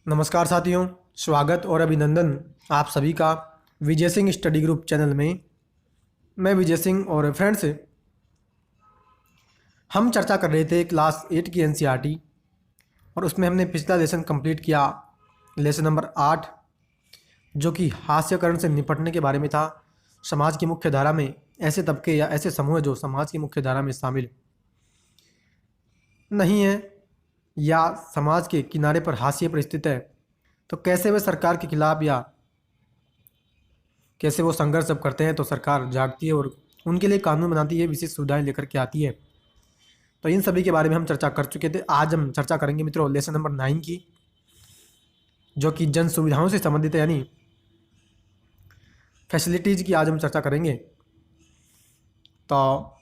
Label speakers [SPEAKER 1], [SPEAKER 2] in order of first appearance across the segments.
[SPEAKER 1] नमस्कार साथियों, स्वागत और अभिनंदन आप सभी का Vijay Singh study group channel में। मैं विजय सिंह और फ्रेंड्स, हम चर्चा कर रहे थे क्लास 8 की एनसीईआरटी और उसमें हमने पिछला लेसन कंप्लीट किया, लेसन नंबर 8, जो कि हास्यकरण से निपटने के बारे में था। समाज की मुख्य धारा में ऐसे तबके या ऐसे समूह जो समाज की मुख्य धारा में शामिल नहीं है या समाज के किनारे पर हाशिए पर स्थित है, तो कैसे वे सरकार के खिलाफ या कैसे वो संघर्ष जब करते हैं तो सरकार जागती है और उनके लिए कानून बनाती है, विशेष सुविधाएं लेकर के आती है। तो इन सभी के बारे में हम चर्चा कर चुके थे। आज हम चर्चा करेंगे मित्रों लेसन नंबर 9 की, जो कि जन सुविधाओं से संबंधित है, यानी फैसिलिटीज़ की आज हम चर्चा करेंगे। तो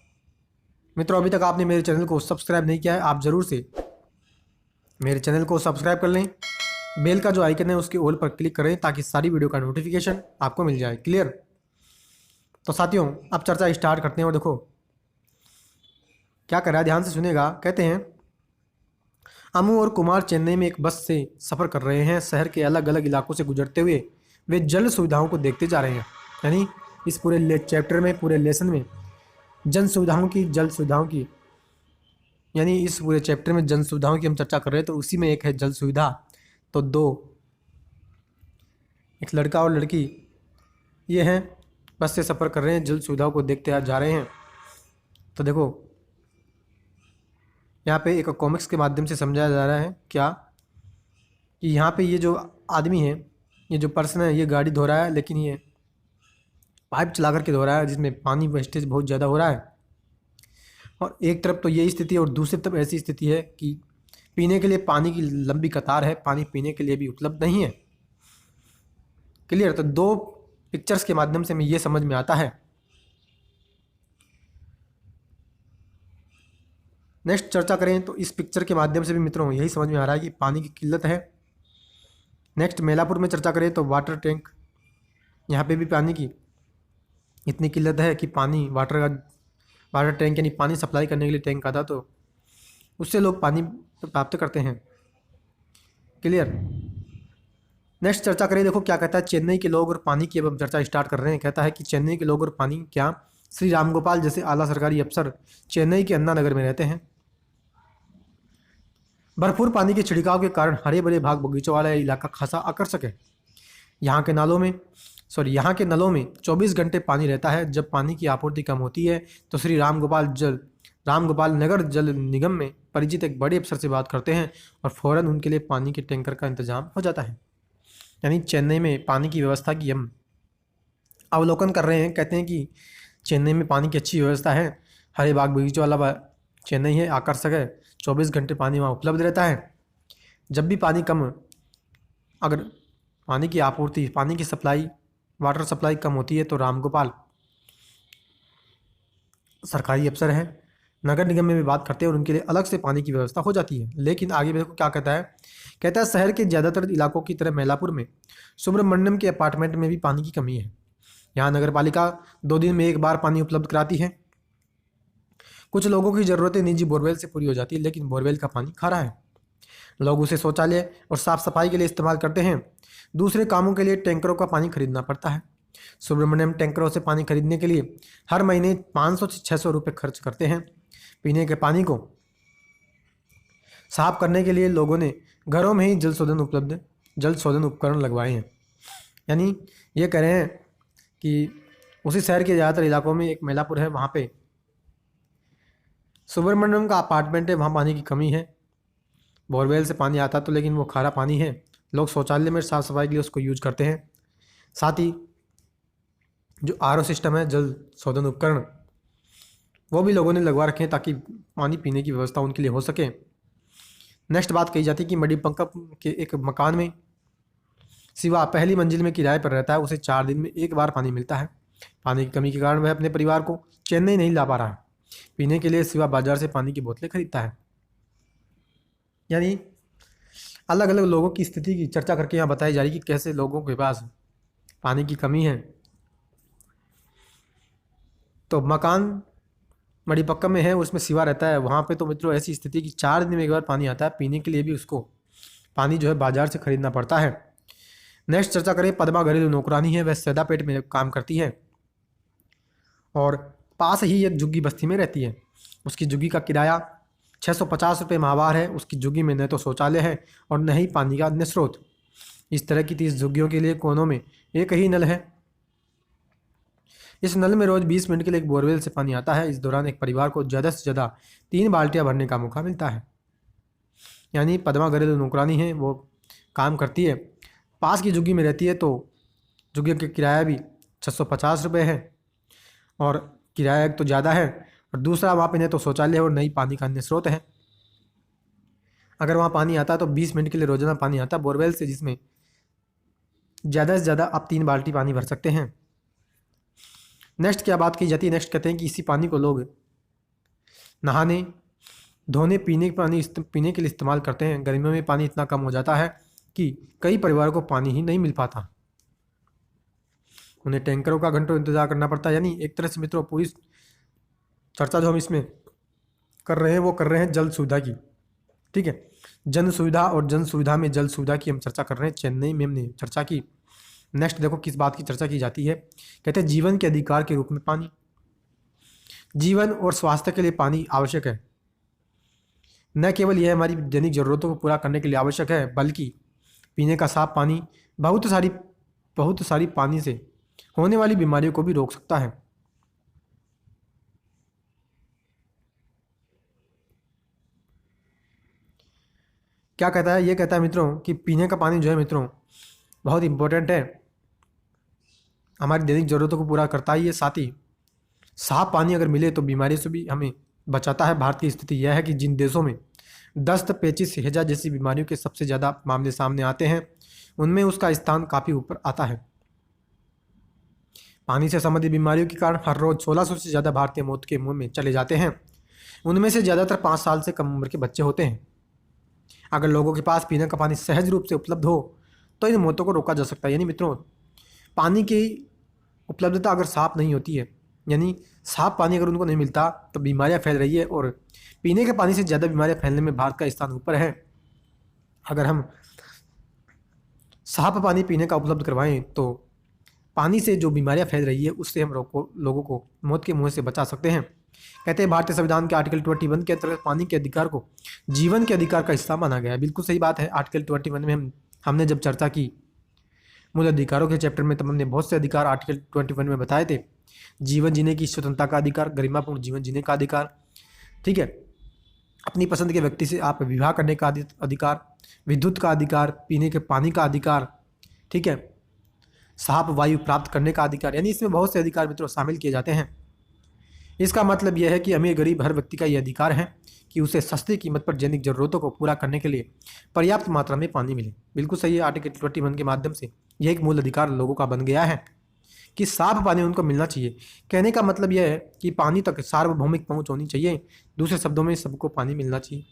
[SPEAKER 1] मित्रों, अभी तक आपने मेरे चैनल को सब्सक्राइब नहीं किया है, आप ज़रूर से मेरे चैनल को सब्सक्राइब कर लें। बेल का जो आइकन है उसके ऑल पर क्लिक करें ताकि सारी वीडियो का नोटिफिकेशन आपको मिल जाए। क्लियर? तो साथियों, अब चर्चा स्टार्ट करते हैं। और देखो क्या कर रहा है, ध्यान से सुनेगा। कहते हैं, अमू और कुमार चेन्नई में एक बस से सफ़र कर रहे हैं। शहर के अलग अलग इलाकों से गुजरते हुए वे जल सुविधाओं को देखते जा रहे हैं। यानी इस पूरे चैप्टर में, पूरे लेसन में जन सुविधाओं की, जल सुविधाओं की, यानी इस पूरे चैप्टर में जन सुविधाओं की हम चर्चा कर रहे हैं। तो उसी में एक है जल सुविधा। तो एक लड़का और लड़की ये हैं, बस से सफ़र कर रहे हैं, जल सुविधाओं को देखते जा रहे हैं। तो देखो यहाँ पे एक कॉमिक्स के माध्यम से समझाया जा रहा है क्या, कि यहाँ पे ये जो आदमी है, ये जो पर्सन है, ये गाड़ी धो रहा है, लेकिन ये पाइप चला करके धो रहा है जिसमें पानी वेस्टेज बहुत ज़्यादा हो रहा है। और एक तरफ तो ये स्थिति है और दूसरी तरफ ऐसी स्थिति है कि पीने के लिए पानी की लंबी कतार है, पानी पीने के लिए भी उपलब्ध नहीं है। क्लियर? तो दो पिक्चर्स के माध्यम से हमें ये समझ में आता है। नेक्स्ट चर्चा करें तो इस पिक्चर के माध्यम से भी मित्रों यही समझ में आ रहा है कि पानी की किल्लत है। नेक्स्ट मेलापुर में चर्चा करें तो वाटर टैंक, यहाँ पे भी पानी की इतनी किल्लत है कि पानी वाटर टैंक यानी पानी सप्लाई करने के लिए टैंक आता, तो उससे लोग पानी प्राप्त करते हैं। क्लियर? नेक्स्ट चर्चा करें। देखो क्या कहता है, चेन्नई के लोग और पानी की। अब हम चर्चा स्टार्ट कर रहे हैं। कहता है कि चेन्नई के लोग और पानी क्या, श्री रामगोपाल जैसे आला सरकारी अफसर चेन्नई के अन्ना नगर में रहते हैं। भरपूर पानी के छिड़काव के कारण हरे भरे बाग बगीचों वाला यह इलाका खासा आकर्षक है। यहाँ के नलों में 24 घंटे पानी रहता है। जब पानी की आपूर्ति कम होती है तो श्री रामगोपाल नगर जल निगम में परिचित एक बड़े अफसर से बात करते हैं और फ़ौरन उनके लिए पानी के टैंकर का इंतजाम हो जाता है। यानी चेन्नई में पानी की व्यवस्था की हम अवलोकन कर रहे हैं। कहते हैं कि चेन्नई में पानी की अच्छी व्यवस्था है, हरे बाग बगीचों वाला चेन्नई है, आकर्षक है, 24 घंटे पानी वहाँ उपलब्ध रहता है। जब भी अगर पानी की आपूर्ति, पानी की सप्लाई, वाटर सप्लाई कम होती है तो रामगोपाल सरकारी अफसर हैं, नगर निगम में भी बात करते हैं और उनके लिए अलग से पानी की व्यवस्था हो जाती है। लेकिन आगे देखो क्या कहता है, शहर के ज़्यादातर इलाकों की तरह मैलापुर में सुब्रमण्यम के अपार्टमेंट में भी पानी की कमी है। यहाँ नगर पालिका 2 दिन में एक बार पानी उपलब्ध कराती है। कुछ लोगों की ज़रूरतें निजी बोरवेल से पूरी हो जाती है, लेकिन बोरवेल का पानी खारा है। लोग उसे शौचालय और साफ सफाई के लिए इस्तेमाल करते हैं। दूसरे कामों के लिए टैंकरों का पानी खरीदना पड़ता है। सुब्रमण्यम टैंकरों से पानी खरीदने के लिए हर महीने 500 से 600 रुपये खर्च करते हैं। पीने के पानी को साफ करने के लिए लोगों ने घरों में ही जल शोधन उपकरण लगवाए हैं। यानी ये कह रहे हैं कि उसी शहर के ज़्यादातर इलाकों में एक मैलापुर है, वहाँ पे सुब्रमण्यम का अपार्टमेंट है, वहाँ पानी की कमी है। बोरवेल से पानी आता तो लेकिन वो खारा पानी है। लोग शौचालय में साफ़ सफाई के लिए उसको यूज करते हैं। साथ ही जो आरओ सिस्टम है, जल शोधन उपकरण, वो भी लोगों ने लगवा रखे हैं ताकि पानी पीने की व्यवस्था उनके लिए हो सके। नेक्स्ट बात कही जाती है कि मडिपंकम के एक मकान में शिवा पहली मंजिल में किराए पर रहता है। उसे 4 दिन में एक बार पानी मिलता है। पानी की कमी के कारण वह अपने परिवार को चेन्नई नहीं ला पा रहा है। पीने के लिए शिवा बाजार से पानी की बोतलें खरीदता है। यानी अलग अलग लोगों की स्थिति की चर्चा करके यहाँ बताई जा रही है कि कैसे लोगों के पास पानी की कमी है। तो मकान मणिपक्कम में है, उसमें शिवा रहता है। वहाँ पे तो मित्रों ऐसी स्थिति कि 4 दिन में एक बार पानी आता है। पीने के लिए भी उसको पानी जो है बाजार से खरीदना पड़ता है। नेक्स्ट चर्चा करें, पद्मा घरेलू नौकरानी है, वह सैदापेट में काम करती है और पास ही एक झुग्गी बस्ती में रहती है। उसकी झुग्गी का किराया 650 रुपये माहवार है। उसकी झुग्गी में न तो शौचालय है और न ही पानी का अन्य स्रोत। इस तरह की 30 झुग्गियों के लिए कोनों में एक ही नल है। इस नल में रोज 20 मिनट के लिए एक बोरवेल से पानी आता है। इस दौरान एक परिवार को ज़्यादा से ज़्यादा 3 बाल्टियां भरने का मौका मिलता है। यानी पद्मा घरेलू नौकरानी है, वो काम करती है, पास की झुग्गी में रहती है, तो झुग्गी का किराया भी 650 रुपये है और किराया एक तो ज़्यादा है और दूसरा वहाँ पे न तो शौचालय और न ही पानी का अन्य स्रोत है। अगर वहाँ पानी आता है तो 20 मिनट के लिए रोजाना पानी आता है बोरवेल से, जिसमें ज़्यादा से ज़्यादा आप 3 बाल्टी पानी भर सकते हैं। नेक्स्ट क्या बात की जाती है, नेक्स्ट कहते हैं कि इसी पानी को लोग नहाने, धोने, पीने के लिए इस्तेमाल करते हैं। गर्मियों में पानी इतना कम हो जाता है कि कई परिवारों को पानी ही नहीं मिल पाता, उन्हें टैंकरों का घंटों इंतजार करना पड़ता है। यानी एक तरह से मित्रों पूरी चर्चा जो हम इसमें कर रहे हैं वो कर रहे हैं जल सुविधा की। ठीक है, जन सुविधा और जन सुविधा में जल सुविधा की हम चर्चा कर रहे हैं। चेन्नई में हमने चर्चा की। नेक्स्ट देखो किस बात की चर्चा की जाती है, कहते हैं जीवन के अधिकार के रूप में पानी। जीवन और स्वास्थ्य के लिए पानी आवश्यक है। न केवल यह हमारी दैनिक जरूरतों को पूरा करने के लिए आवश्यक है, बल्कि पीने का साफ पानी बहुत सारी पानी से होने वाली बीमारियों को भी रोक सकता है। क्या कहता है, ये कहता है मित्रों कि पीने का पानी जो है मित्रों बहुत इंपॉर्टेंट है, हमारी दैनिक ज़रूरतों को पूरा करता ही है। साथ ही साफ पानी अगर मिले तो बीमारी से भी हमें बचाता है। भारत की स्थिति यह है कि जिन देशों में दस्त, पेचिश, हैजा जैसी बीमारियों के सबसे ज़्यादा मामले सामने आते हैं, उनमें उसका स्थान काफ़ी ऊपर आता है। पानी से संबंधित बीमारियों के कारण हर रोज़ 1600 से ज़्यादा भारतीय मौत के मुंह में चले जाते हैं। उनमें से ज़्यादातर 5 साल से कम उम्र के बच्चे होते हैं। अगर लोगों के पास पीने का पानी सहज रूप से उपलब्ध हो तो इन मौतों को रोका जा सकता है। यानी मित्रों पानी की उपलब्धता अगर साफ नहीं होती है, यानी साफ पानी अगर उनको नहीं मिलता तो बीमारियां फैल रही है और पीने के पानी से ज़्यादा बीमारियां फैलने में भारत का स्थान ऊपर है। अगर हम साफ पानी पीने का उपलब्ध करवाएं तो पानी से जो बीमारियां फैल रही है उससे हम लोगों को मौत के मुंह से बचा सकते हैं। कहते हैं भारतीय संविधान के आर्टिकल 21 के अंतर्गत पानी के अधिकार को जीवन के अधिकार का हिस्सा माना गया है। बिल्कुल सही बात है। आर्टिकल 21 में हमने जब चर्चा की मूल अधिकारों के चैप्टर में, तब हमने बहुत से अधिकार आर्टिकल 21 में बताए थे। जीवन जीने की स्वतंत्रता का अधिकार, गरिमापूर्ण जीवन जीने का अधिकार, ठीक है, अपनी पसंद के व्यक्ति से आप विवाह करने का अधिकार, विद्युत का अधिकार, पीने के पानी का अधिकार, ठीक है, साफ वायु प्राप्त करने का अधिकार। यानी इसमें बहुत से अधिकार मित्रों शामिल किए जाते हैं। इसका मतलब यह है कि अमीर गरीब हर व्यक्ति का यह अधिकार है कि उसे सस्ती कीमत पर दैनिक जरूरतों को पूरा करने के लिए पर्याप्त मात्रा में पानी मिले। बिल्कुल सही है। आर्टिकल 21 के माध्यम से यह एक मूल अधिकार लोगों का बन गया है कि साफ पानी उनको मिलना चाहिए। कहने का मतलब यह है कि पानी तक सार्वभौमिक पहुंच होनी चाहिए। दूसरे शब्दों में सबको पानी मिलना चाहिए।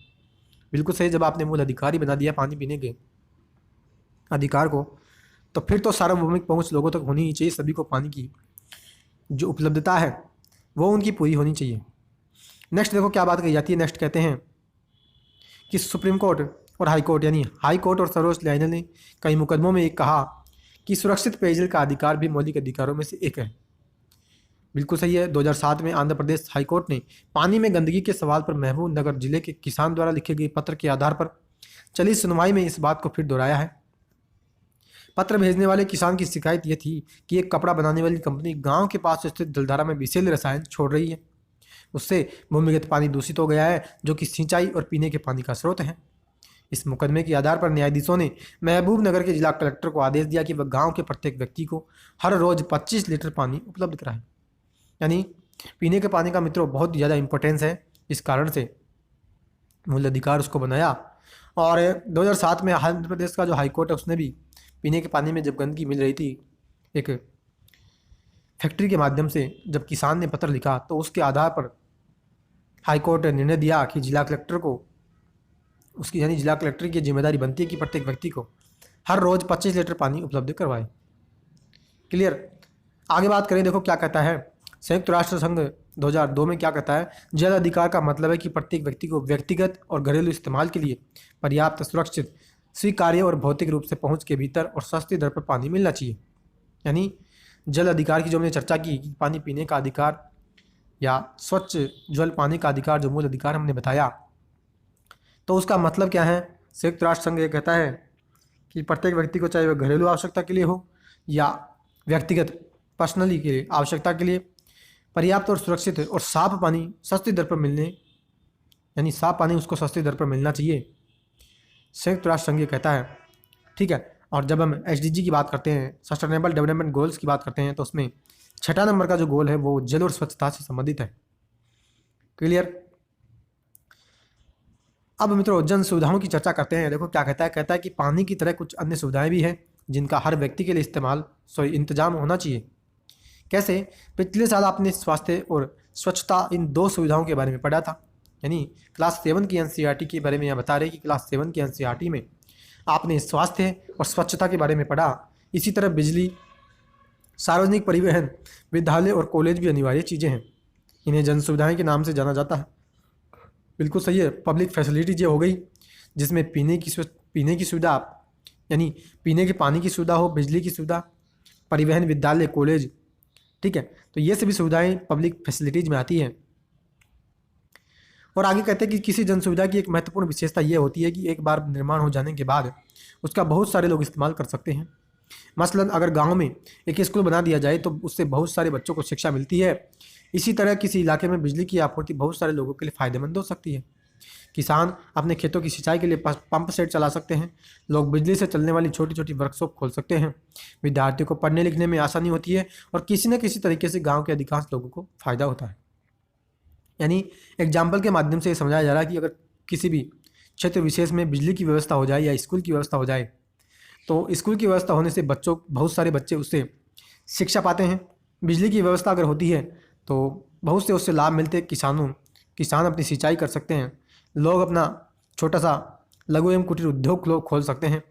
[SPEAKER 1] बिल्कुल सही। जब आपने मूल अधिकार ही बना दिया पानी पीने के अधिकार को, तो फिर तो सार्वभौमिक पहुंच लोगों तक होनी ही चाहिए। सभी को पानी की जो उपलब्धता है वो उनकी पूरी होनी चाहिए। नेक्स्ट देखो क्या बात कही जाती है। नेक्स्ट कहते हैं कि सुप्रीम कोर्ट और हाई कोर्ट, यानी हाई कोर्ट और सर्वोच्च न्यायालय ने कई मुकदमों में एक कहा कि सुरक्षित पेयजल का अधिकार भी मौलिक अधिकारों में से एक है। बिल्कुल सही है। 2007 में आंध्र प्रदेश हाई कोर्ट ने पानी में गंदगी के सवाल पर महबूब नगर जिले के किसान द्वारा लिखे गए पत्र के आधार पर चली सुनवाई में इस बात को फिर दोहराया है। पत्र भेजने वाले किसान की शिकायत यह थी कि एक कपड़ा बनाने वाली कंपनी गांव के पास स्थित जलधारा में विषैले रसायन छोड़ रही है। उससे भूमिगत पानी दूषित हो गया है, जो कि सिंचाई और पीने के पानी का स्रोत है। इस मुकदमे के आधार पर न्यायाधीशों ने महबूब नगर के जिला कलेक्टर को आदेश दिया कि वह गांव के प्रत्येक व्यक्ति को हर रोज 25 लीटर पानी उपलब्ध कराए। यानी पीने के पानी का मित्रों बहुत ज़्यादा इंपॉर्टेंस है। इस कारण से मूल अधिकार उसको बनाया। और 2007 में आंध्र प्रदेश का जो हाईकोर्ट है उसने भी पीने के पानी में जब गंदगी मिल रही थी, एक फैक्ट्री के माध्यम से जब किसान ने पत्र लिखा, तो उसके आधार पर हाईकोर्ट ने निर्णय दिया कि जिला कलेक्टर को उसकी, यानी जिला कलेक्टर की जिम्मेदारी बनती है कि प्रत्येक व्यक्ति को हर रोज 25 लीटर पानी उपलब्ध करवाए। क्लियर। आगे बात करें, देखो क्या कहता है संयुक्त राष्ट्र संघ 2002 में क्या कहता है। जल अधिकार का मतलब है कि प्रत्येक व्यक्ति को व्यक्तिगत और घरेलू इस्तेमाल के लिए पर्याप्त, सुरक्षित, स्वीकार्य और भौतिक रूप से पहुंच के भीतर और सस्ती दर पर पानी मिलना चाहिए। यानी जल अधिकार की जो हमने चर्चा की कि पानी पीने का अधिकार या स्वच्छ जल पाने का अधिकार जो मूल अधिकार हमने बताया, तो उसका मतलब क्या है? संयुक्त राष्ट्र संघ ये कहता है कि प्रत्येक व्यक्ति को, चाहे वह घरेलू आवश्यकता के लिए हो या व्यक्तिगत पर्सनली के लिए आवश्यकता के लिए, पर्याप्त और सुरक्षित और साफ पानी सस्ती दर पर मिलने, यानी साफ पानी उसको सस्ती दर पर मिलना चाहिए, संयुक्त राष्ट्र संघ ये कहता है। ठीक है। और जब हम एसडीजी की बात करते हैं, सस्टेनेबल डेवलपमेंट गोल्स की बात करते हैं, तो उसमें 6 नंबर का जो गोल है वो जल और स्वच्छता से संबंधित है। क्लियर? अब मित्रों जन सुविधाओं की चर्चा करते हैं। देखो क्या कहता है कि पानी की तरह कुछ अन्य सुविधाएं भी हैं जिनका हर व्यक्ति के लिए इंतजाम होना चाहिए। कैसे? पिछले साल आपने स्वास्थ्य और स्वच्छता इन 2 सुविधाओं के बारे में पढ़ा था। यानी क्लास 7 की एनसीईआरटी के बारे में यह बता रहे कि क्लास 7 की एनसीईआरटी में आपने स्वास्थ्य और स्वच्छता के बारे में पढ़ा। इसी तरह बिजली, सार्वजनिक परिवहन, विद्यालय और कॉलेज भी अनिवार्य चीज़ें हैं। इन्हें जन सुविधाएं के नाम से जाना जाता है। बिल्कुल सही है। पब्लिक फैसिलिटीज ये हो गई जिसमें पीने की सुविधा, यानी पीने के पानी की सुविधा हो, बिजली की सुविधा, परिवहन, विद्यालय, कॉलेज। ठीक है। तो ये सभी सुविधाएं पब्लिक फैसिलिटीज में आती हैं। और आगे कहते हैं कि किसी जन सुविधा की एक महत्वपूर्ण विशेषता ये होती है कि एक बार निर्माण हो जाने के बाद उसका बहुत सारे लोग इस्तेमाल कर सकते हैं। मसलन अगर गांव में एक स्कूल बना दिया जाए तो उससे बहुत सारे बच्चों को शिक्षा मिलती है। इसी तरह किसी इलाके में बिजली की आपूर्ति बहुत सारे लोगों के लिए फ़ायदेमंद हो सकती है। किसान अपने खेतों की सिंचाई के लिए पंप सेट चला सकते हैं। लोग बिजली से चलने वाली छोटी छोटी वर्कशॉप खोल सकते हैं। विद्यार्थियों को पढ़ने लिखने में आसानी होती है और किसी न किसी तरीके से गाँव के अधिकांश लोगों को फ़ायदा होता है। यानी एग्जाम्पल के माध्यम से ये समझाया जा रहा है कि अगर किसी भी क्षेत्र विशेष में बिजली की व्यवस्था हो जाए या स्कूल की व्यवस्था हो जाए, तो स्कूल की व्यवस्था होने से बहुत सारे बच्चे उससे शिक्षा पाते हैं। बिजली की व्यवस्था अगर होती है तो बहुत से उससे लाभ मिलते हैं किसान अपनी सिंचाई कर सकते हैं। लोग अपना छोटा सा लघु एवं कुटीर उद्योग खोल सकते हैं।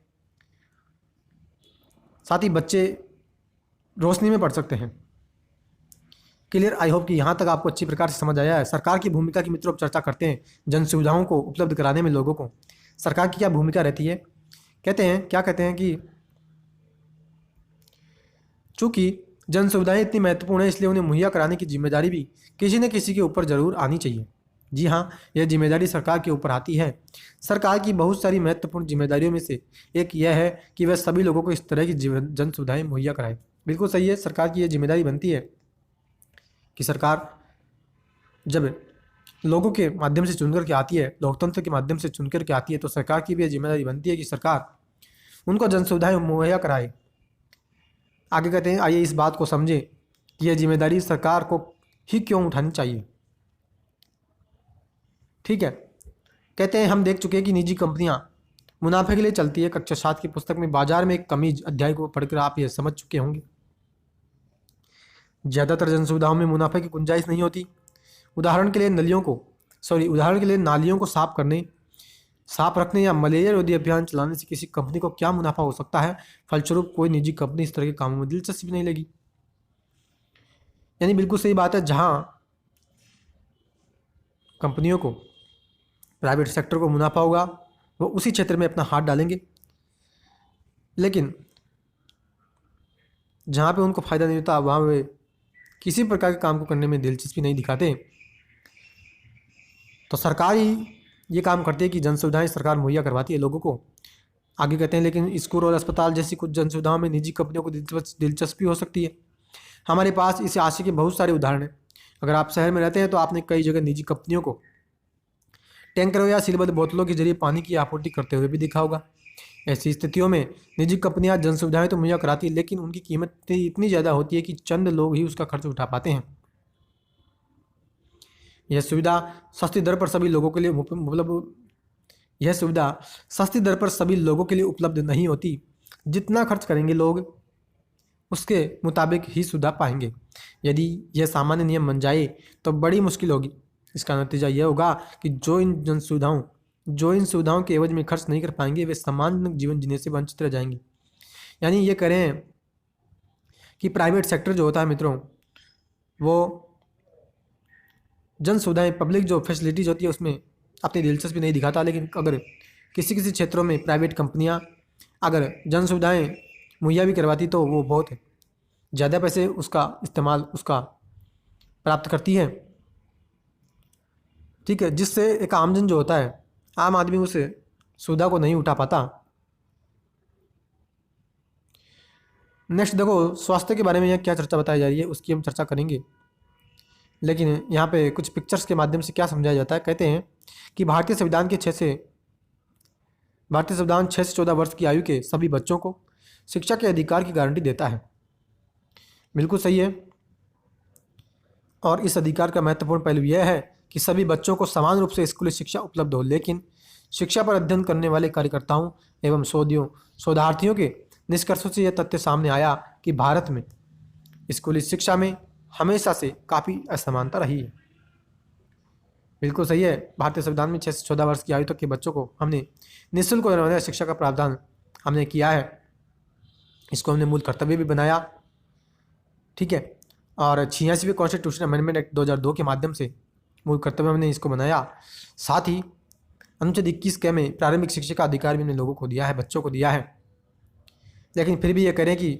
[SPEAKER 1] साथ ही बच्चे रोशनी में पढ़ सकते हैं। क्लियर? आई होप कि यहाँ तक आपको अच्छी प्रकार से समझ आया है। सरकार की भूमिका की मित्रों अब चर्चा करते हैं। जन सुविधाओं को उपलब्ध कराने में लोगों को सरकार की क्या भूमिका रहती है? क्या कहते हैं कि चूँकि जन सुविधाएं इतनी महत्वपूर्ण है इसलिए उन्हें मुहैया कराने की जिम्मेदारी भी किसी न किसी के ऊपर ज़रूर आनी चाहिए। जी हाँ, यह जिम्मेदारी सरकार के ऊपर आती है। सरकार की बहुत सारी महत्वपूर्ण जिम्मेदारियों में से एक यह है कि वह सभी लोगों को इस तरह की जन सुविधाएं मुहैया कराए। बिल्कुल सही है। सरकार की यह जिम्मेदारी बनती है कि सरकार जब लोगों के माध्यम से चुनकर के आती है, लोकतंत्र के माध्यम से चुनकर के आती है, तो सरकार की भी यह जिम्मेदारी बनती है कि सरकार उनको जन सुविधाएं मुहैया कराए। आगे कहते हैं, आइए इस बात को समझें कि यह जिम्मेदारी सरकार को ही क्यों उठानी चाहिए। ठीक है। कहते हैं, हम देख चुके हैं कि निजी कंपनियां मुनाफे के लिए चलती है। कक्षा 7 की पुस्तक में बाजार में एक कमीज अध्याय को पढ़कर आप ये समझ चुके होंगे। ज़्यादातर जन सुविधाओं में मुनाफे की गुंजाइश नहीं होती। उदाहरण के लिए नालियों को साफ रखने या मलेरिया रोधी अभियान चलाने से किसी कंपनी को क्या मुनाफा हो सकता है? फलस्वरूप कोई निजी कंपनी इस तरह के कामों में दिलचस्पी नहीं लेगी। यानी बिल्कुल सही बात है। जहां कंपनियों को, प्राइवेट सेक्टर को मुनाफा होगा वो उसी क्षेत्र में अपना हाथ डालेंगे, लेकिन जहाँ पे उनको फ़ायदा नहीं होता वहाँ वे किसी प्रकार के काम को करने में दिलचस्पी नहीं दिखाते। तो सरकार ही ये काम करती है कि जन सुविधाएं सरकार मुहैया करवाती है लोगों को। आगे कहते हैं, लेकिन स्कूल और अस्पताल जैसी कुछ जन सुविधाओं में निजी कंपनियों को दिलचस्पी हो सकती है। हमारे पास इस आशय के बहुत सारे उदाहरण हैं। अगर आप शहर में रहते हैं तो आपने कई जगह निजी कंपनियों को टैंकरों या सीलबद्ध बोतलों के जरिए पानी की आपूर्ति करते हुए भी देखा होगा। ऐसी स्थितियों में निजी कंपनियां जन सुविधाएं तो मुहैया कराती है, लेकिन उनकी कीमत इतनी ज़्यादा होती है कि चंद लोग ही उसका खर्च उठा पाते हैं। यह सुविधा सस्ती दर पर सभी लोगों के लिए उपलब्ध नहीं होती। जितना खर्च करेंगे लोग उसके मुताबिक ही सुविधा पाएंगे। यदि यह सामान्य नियम बन जाए तो बड़ी मुश्किल होगी। इसका नतीजा यह होगा कि जो इन सुविधाओं के एवज में खर्च नहीं कर पाएंगे वे सामान्य जीवन जीने से वंचित रह जाएंगे। यानी ये करें कि प्राइवेट सेक्टर जो होता है मित्रों, वो जन सुविधाएं, पब्लिक जो फैसिलिटीज़ होती है उसमें अपनी दिलचस्पी नहीं दिखाता, लेकिन अगर किसी किसी क्षेत्रों में प्राइवेट कंपनियां अगर जन सुविधाएँ मुहैया भी करवाती तो वो बहुत ज़्यादा पैसे उसका इस्तेमाल उसका प्राप्त करती है, ठीक है, जिससे एक आमजन जो होता है, आम आदमी उस सुविधा को नहीं उठा पाता। नेक्स्ट देखो, स्वास्थ्य के बारे में यहाँ क्या चर्चा बताई जा रही है उसकी हम चर्चा करेंगे, लेकिन यहाँ पे कुछ पिक्चर्स के माध्यम से क्या समझाया जाता है। कहते हैं कि भारतीय संविधान 6 से 14 वर्ष की आयु के सभी बच्चों को शिक्षा के अधिकार की गारंटी देता है। बिल्कुल सही है। और इस अधिकार का महत्वपूर्ण पहलू यह है कि सभी बच्चों को समान रूप से स्कूली शिक्षा उपलब्ध हो, लेकिन शिक्षा पर अध्ययन करने वाले कार्यकर्ताओं एवं शोधार्थियों के निष्कर्षों से यह तथ्य सामने आया कि भारत में स्कूली शिक्षा में हमेशा से काफ़ी असमानता रही है। बिल्कुल सही है। भारतीय संविधान में 6 से 14 वर्ष की आयु तक के बच्चों को हमने निःशुल्क और अनायास शिक्षा का प्रावधान हमने किया है। इसको हमने मूल कर्तव्य भी बनाया, ठीक है। और 86वें कॉन्स्टिट्यूशन अमेंडमेंट एक्ट 2002 के माध्यम से मूल कर्तव्य हमने इसको बनाया। साथ ही अनुच्छेद 21 के में प्रारंभिक शिक्षा का अधिकार भी हमने लोगों को दिया है, बच्चों को दिया है। लेकिन फिर भी ये करें कि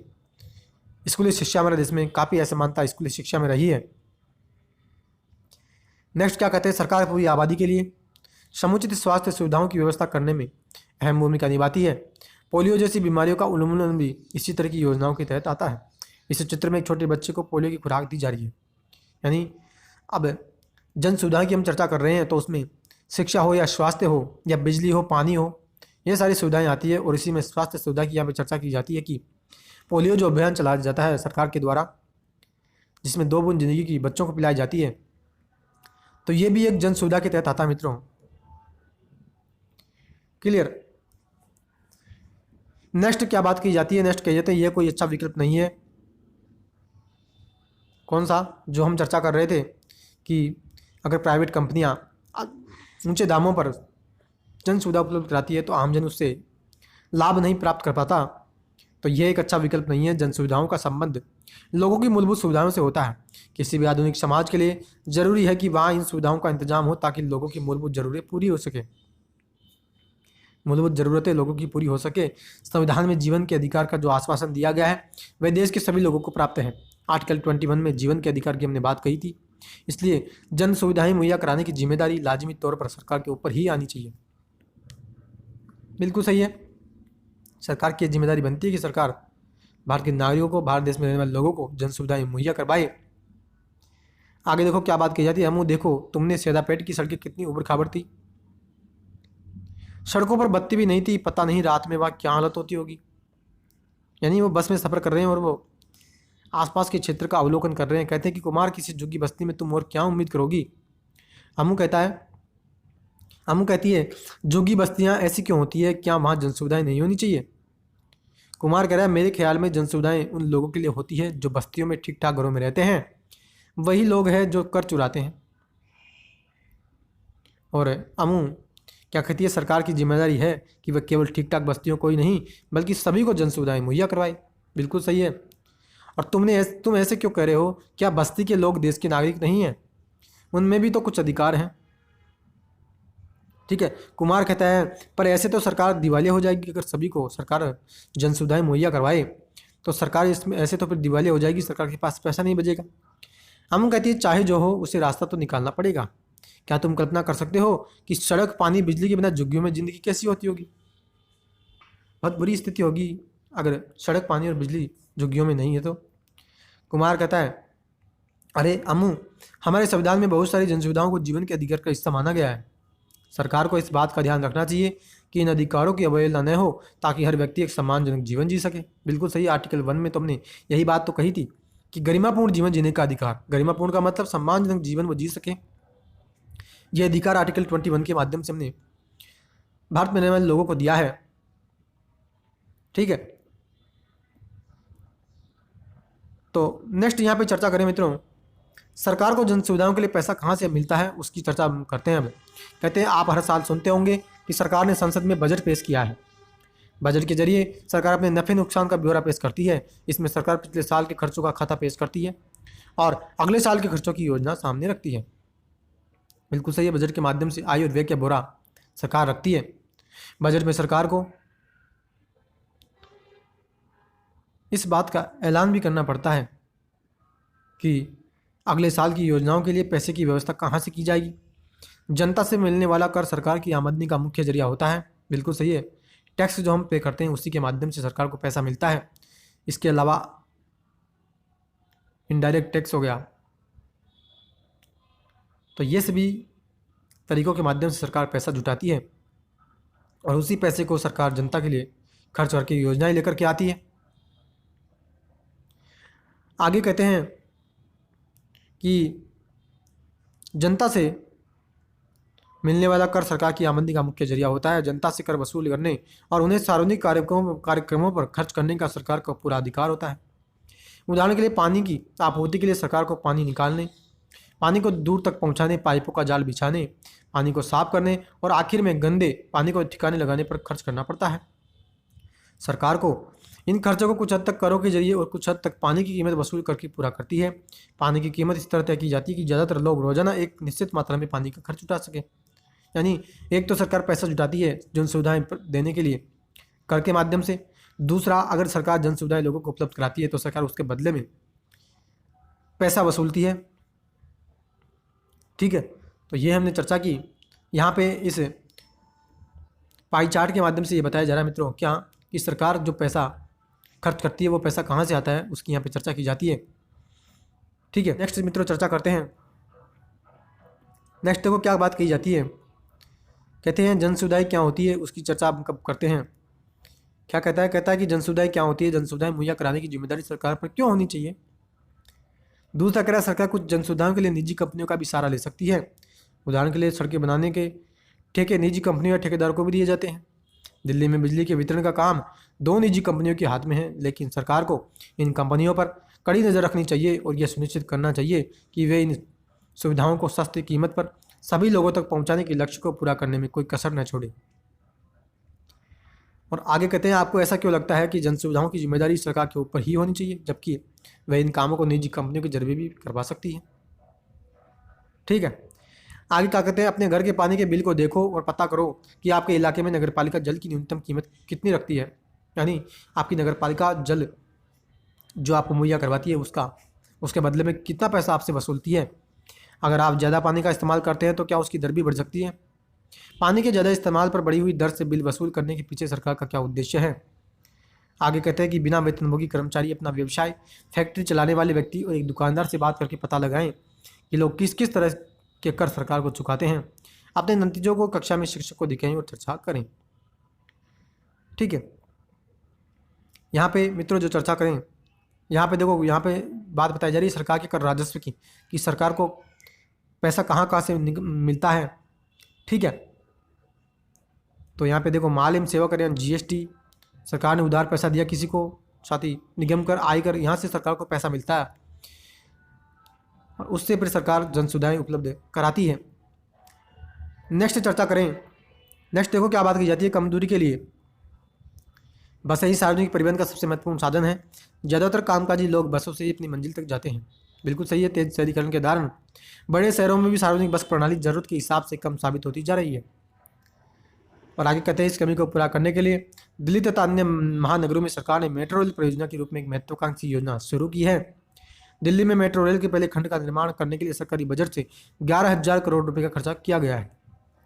[SPEAKER 1] स्कूली शिक्षा हमारे देश में काफ़ी असमानता स्कूली शिक्षा में रही है। नेक्स्ट क्या कहते हैं, सरकार पूरी आबादी के लिए समुचित स्वास्थ्य सुविधाओं की व्यवस्था करने में अहम भूमिका निभाती है। पोलियो जैसी बीमारियों का उन्मूलन भी इसी तरह की योजनाओं के तहत आता है। इस चित्र में एक छोटे बच्चे को पोलियो की खुराक दी जा रही है। यानी अब जन सुविधा की हम चर्चा कर रहे हैं तो उसमें शिक्षा हो या स्वास्थ्य हो या बिजली हो, पानी हो, ये सारी सुविधाएं आती है। और इसी में स्वास्थ्य सुविधा की यहाँ पर चर्चा की जाती है कि पोलियो जो अभियान चलाया जाता है सरकार के द्वारा, जिसमें 2 बूंद जिंदगी की बच्चों को पिलाई जाती है, तो ये भी एक जन सुविधा के तहत आता है मित्रों। क्लियर। नेक्स्ट क्या बात की जाती है, नेक्स्ट कह जाते हैं ये कोई अच्छा विकल्प नहीं है। कौन सा, जो हम चर्चा कर रहे थे कि अगर प्राइवेट कंपनियां ऊंचे दामों पर जन सुविधा उपलब्ध कराती है तो आमजन उससे लाभ नहीं प्राप्त कर पाता, तो यह एक अच्छा विकल्प नहीं है। जन सुविधाओं का संबंध लोगों की मूलभूत सुविधाओं से होता है। किसी भी आधुनिक समाज के लिए जरूरी है कि वहाँ इन सुविधाओं का इंतजाम हो ताकि लोगों की मूलभूत जरूरतें पूरी हो सके, लोगों की पूरी हो सके। संविधान में जीवन के अधिकार का जो आश्वासन दिया गया है वह देश के सभी लोगों को प्राप्त है। आर्टिकल 21 में जीवन के अधिकार की हमने बात कही थी, इसलिए जन सुविधाएं मुहैया कराने की जिम्मेदारी लाजिमी तौर पर सरकार के ऊपर ही आनी चाहिए। बिल्कुल सही है। सरकार की जिम्मेदारी बनती है कि सरकार भारत के नागरिकों को, भारत देश में रहने वाले लोगों को जन सुविधाएं मुहैया करवाए। आगे देखो क्या बात की जाती है। हमू देखो, तुमने सैदापेट की सड़कें कितनी उबड़ खाबड़ थी, सड़कों पर बत्ती भी नहीं थी, पता नहीं रात में वहाँ क्या हालत होती होगी। यानी वो बस में सफ़र कर रहे हैं और वो आसपास के क्षेत्र का अवलोकन कर रहे हैं। कहते हैं कि कुमार किसी झुग्गी बस्ती में तुम और क्या उम्मीद करोगी। हमू कहती है झुग्गी बस्तियाँ ऐसी क्यों होती है, क्या वहाँ जन सुविधाएं नहीं होनी चाहिए। कुमार कह रहा है मेरे ख्याल में जन सुविधाएं उन लोगों के लिए होती है जो बस्तियों में ठीक ठाक घरों में रहते हैं, वही लोग हैं जो कर चुराते हैं। और अमू क्या कहती है, सरकार की जिम्मेदारी है कि वह केवल ठीक ठाक बस्तियों को ही नहीं बल्कि सभी को जन सुविधाएं मुहैया करवाए। बिल्कुल सही है। और तुम ऐसे क्यों कह रहे हो, क्या बस्ती के लोग देश के नागरिक नहीं हैं, उनमें भी तो कुछ अधिकार हैं। ठीक है। कुमार कहता है पर ऐसे तो सरकार दिवालिया हो जाएगी। अगर सभी को सरकार जन सुविधाएं मुहैया करवाए तो सरकार इसमें ऐसे तो फिर दिवालिया हो जाएगी, सरकार के पास पैसा नहीं बचेगा। हम कहती है चाहे जो हो उसे रास्ता तो निकालना पड़ेगा। क्या तुम कल्पना कर सकते हो कि सड़क, पानी, बिजली के बिना झुग्गियों में ज़िंदगी कैसी होती होगी। बहुत बुरी स्थिति होगी अगर सड़क, पानी और बिजली झुग्गियों में नहीं है तो। कुमार कहता है अरे अम्मू, हमारे संविधान में बहुत सारी जन सुविधाओं को जीवन के अधिकार का हिस्सा माना गया है। सरकार को इस बात का ध्यान रखना चाहिए कि इन अधिकारों की अवहेलना न हो ताकि हर व्यक्ति एक सम्मानजनक जीवन जी सके। बिल्कुल सही। आर्टिकल 1 में तुमने यही बात तो कही थी कि गरिमापूर्ण जीवन जीने का अधिकार, गरिमापूर्ण का मतलब सम्मानजनक जीवन वो जी सके। यह अधिकार आर्टिकल 21 के माध्यम से हमने भारत में रहने वाले लोगों को दिया है। ठीक है। तो नेक्स्ट यहाँ पे चर्चा करें मित्रों, सरकार को जन सुविधाओं के लिए पैसा कहाँ से मिलता है उसकी चर्चा करते हैं। अब कहते हैं आप हर साल सुनते होंगे कि सरकार ने संसद में बजट पेश किया है। बजट के जरिए सरकार अपने नफे नुकसान का ब्यौरा पेश करती है। इसमें सरकार पिछले साल के खर्चों का खाता पेश करती है और अगले साल के खर्चों की योजना सामने रखती है। बिल्कुल सही है। बजट के माध्यम से आय और व्यय का ब्यौरा सरकार रखती है। बजट में सरकार को इस बात का ऐलान भी करना पड़ता है कि अगले साल की योजनाओं के लिए पैसे की व्यवस्था कहाँ से की जाएगी। जनता से मिलने वाला कर सरकार की आमदनी का मुख्य जरिया होता है। बिल्कुल सही है। टैक्स जो हम पे करते हैं उसी के माध्यम से सरकार को पैसा मिलता है। इसके अलावा इनडायरेक्ट टैक्स हो गया। तो ये सभी तरीकों के माध्यम से सरकार पैसा जुटाती है और उसी पैसे को सरकार जनता के लिए खर्च करके योजनाएं लेकर के आती है। आगे कहते हैं कि जनता से मिलने वाला कर सरकार की आमदनी का मुख्य जरिया होता है। जनता से कर वसूल करने और उन्हें सार्वजनिक कार्यक्रमों पर खर्च करने का सरकार का पूरा अधिकार होता है। उदाहरण के लिए पानी की आपूर्ति के लिए सरकार को पानी निकालने, पानी को दूर तक पहुंचाने, पाइपों का जाल बिछाने, पानी को साफ करने और आखिर में गंदे पानी को ठिकाने लगाने पर खर्च करना पड़ता है। सरकार को इन खर्चों को कुछ हद तक करों के जरिए और कुछ हद तक पानी की कीमत वसूल करके पूरा करती है। पानी की कीमत इस तरह तय की जाती है कि ज़्यादातर लोग रोजाना एक निश्चित मात्रा में पानी का खर्च उठा सकें। यानी एक तो सरकार पैसा जुटाती है जन सुविधाएं देने के लिए कर के माध्यम से। दूसरा, अगर सरकार जन सुविधाएं लोगों को उपलब्ध कराती है तो सरकार उसके बदले में पैसा वसूलती है। ठीक है, तो ये हमने चर्चा की। यहाँ पे इस पाई चार्ट के माध्यम से ये बताया जा रहा है मित्रों क्या कि सरकार जो पैसा खर्च करती है वो पैसा कहाँ से आता है, उसकी यहाँ पे चर्चा की जाती है। ठीक है, नेक्स्ट मित्रों चर्चा करते हैं। नेक्स्ट देखो क्या बात कही जाती है। कहते हैं जन सुविधाएं क्या होती है, उसकी चर्चा हम कब करते हैं। क्या कहता है कि जन सुविधाएं क्या होती है, जन सुविधाएं मुहैया कराने की जिम्मेदारी सरकार पर क्यों होनी चाहिए। दूसरा कह रहा है सरकार कुछ जन सुविधाओं के लिए निजी कंपनियों का भी सहारा ले सकती है। उदाहरण के लिए सड़कें बनाने के ठेके निजी कंपनियों या ठेकेदारों को भी दिए जाते हैं। दिल्ली में बिजली के वितरण का काम 2 निजी कंपनियों के हाथ में है, लेकिन सरकार को इन कंपनियों पर कड़ी नज़र रखनी चाहिए और यह सुनिश्चित करना चाहिए कि वे इन सुविधाओं को सस्ती कीमत पर सभी लोगों तक पहुंचाने के लक्ष्य को पूरा करने में कोई कसर न छोड़े। और आगे कहते हैं आपको ऐसा क्यों लगता है कि जन सुविधाओं की जिम्मेदारी सरकार के ऊपर ही होनी चाहिए जबकि वह इन कामों को निजी कंपनियों के जरिए भी करवा सकती है। ठीक है, आगे क्या कहते हैं अपने घर के पानी के बिल को देखो और पता करो कि आपके इलाके में नगरपालिका जल की न्यूनतम कीमत कितनी रखती है। यानी आपकी नगरपालिका जल जो आपको मुहैया करवाती है उसके बदले में कितना पैसा आपसे वसूलती है। अगर आप ज़्यादा पानी का इस्तेमाल करते हैं तो क्या उसकी दर भी बढ़ सकती है। पानी के ज़्यादा इस्तेमाल पर बढ़ी हुई दर से बिल वसूल करने के पीछे सरकार का क्या उद्देश्य है। आगे कहते हैं कि बिना वेतनभोगी कर्मचारी अपना व्यवसाय, फैक्ट्री चलाने वाले व्यक्ति और एक दुकानदार से बात करके पता लगाएं कि लोग किस किस तरह के कर सरकार को चुकाते हैं। अपने नतीजों को कक्षा में शिक्षक को दिखाएं और चर्चा करें। ठीक है, यहाँ पे मित्रों जो चर्चा करें, यहाँ पे देखो यहाँ पे बात बताई जा रही है सरकार के कर राजस्व की कि सरकार को पैसा कहाँ कहाँ से मिलता है। ठीक है, तो यहाँ पे देखो माल एवं सेवा कर यानी जीएसटी सरकार ने उधार पैसा दिया किसी को, साथ ही निगम कर, आयकर, यहाँ से सरकार को पैसा मिलता है और उससे फिर सरकार जन सुविधाएं उपलब्ध कराती है। नेक्स्ट चर्चा करें। नेक्स्ट देखो क्या बात की जाती है कम दूरी के लिए बसें ही सार्वजनिक परिवहन का सबसे महत्वपूर्ण साधन है। ज़्यादातर कामकाजी लोग बसों से ही अपनी मंजिल तक जाते हैं। बिल्कुल सही है। तेज शहरीकरण के कारण बड़े शहरों में भी सार्वजनिक बस प्रणाली जरूरत के हिसाब से कम साबित होती जा रही है। और आगे कहते हैं इस कमी को पूरा करने के लिए दिल्ली तथा अन्य महानगरों में सरकार ने मेट्रो रेल परियोजना के रूप में एक महत्वाकांक्षी योजना शुरू की है। दिल्ली में मेट्रो रेल के पहले खंड का निर्माण करने के लिए सरकारी बजट से 11,000 करोड़ रुपए का खर्चा किया गया है।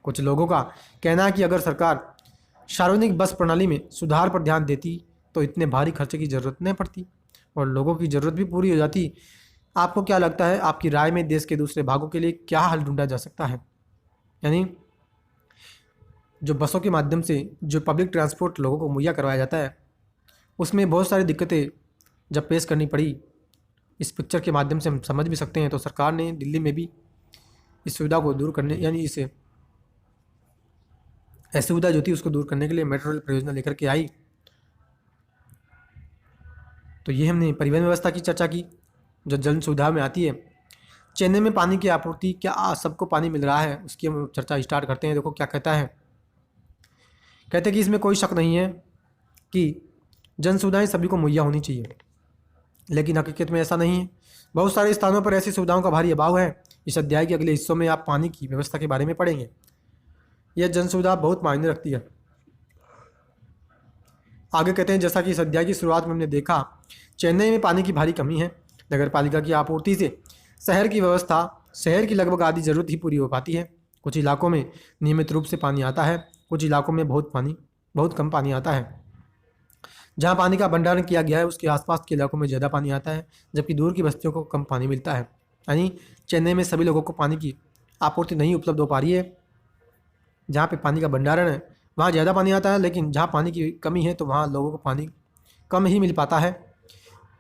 [SPEAKER 1] कुछ लोगों का कहना है कि अगर सरकार सार्वजनिक बस प्रणाली में सुधार पर ध्यान देती तो इतने भारी खर्चे की जरूरत नहीं पड़ती और लोगों की ज़रूरत भी पूरी हो जाती। आपको क्या लगता है, आपकी राय में देश के दूसरे भागों के लिए क्या हल ढूंढा जा सकता है। यानी जो बसों के माध्यम से जो पब्लिक ट्रांसपोर्ट लोगों को मुहैया करवाया जाता है उसमें बहुत सारी दिक्कतें जब पेश करनी पड़ी, इस पिक्चर के माध्यम से हम समझ भी सकते हैं। तो सरकार ने दिल्ली में भी इस सुविधा को दूर करने यानी इसे असुविधा जो थी उसको दूर करने के लिए मेट्रो रेल परियोजना लेकर के आई। तो ये हमने परिवहन व्यवस्था की चर्चा की जो जन सुविधा में आती है। चेन्नई में पानी की आपूर्ति, क्या सबको पानी मिल रहा है, उसकी हम चर्चा स्टार्ट करते हैं। देखो क्या कहता है, कहते हैं कि इसमें कोई शक नहीं है कि जन सुविधाएं सभी को मुहैया होनी चाहिए, लेकिन हकीकत में ऐसा नहीं है। बहुत सारे स्थानों पर ऐसी सुविधाओं का भारी अभाव है। इस अध्याय के अगले हिस्सों में आप पानी की व्यवस्था के बारे में पढ़ेंगे। यह जन सुविधा बहुत मायने रखती है। आगे कहते हैं, जैसा कि इस अध्याय की शुरुआत में हमने देखा, चेन्नई में पानी की भारी कमी है। नगर पालिका की आपूर्ति से शहर की व्यवस्था, शहर की लगभग आधी ज़रूरत ही पूरी हो पाती है। कुछ इलाकों में नियमित रूप से पानी आता है, कुछ इलाकों में बहुत कम पानी आता है। जहाँ पानी का भंडारण किया गया है उसके आसपास के इलाकों में ज़्यादा पानी आता है, जबकि दूर की बस्तियों को कम पानी मिलता है। यानी चेन्नई में सभी लोगों को पानी की आपूर्ति नहीं उपलब्ध हो पा रही है। जहाँ पे पानी का भंडारण है वहाँ ज़्यादा पानी आता है, लेकिन जहाँ पानी की कमी है तो वहाँ लोगों को पानी कम ही मिल पाता है।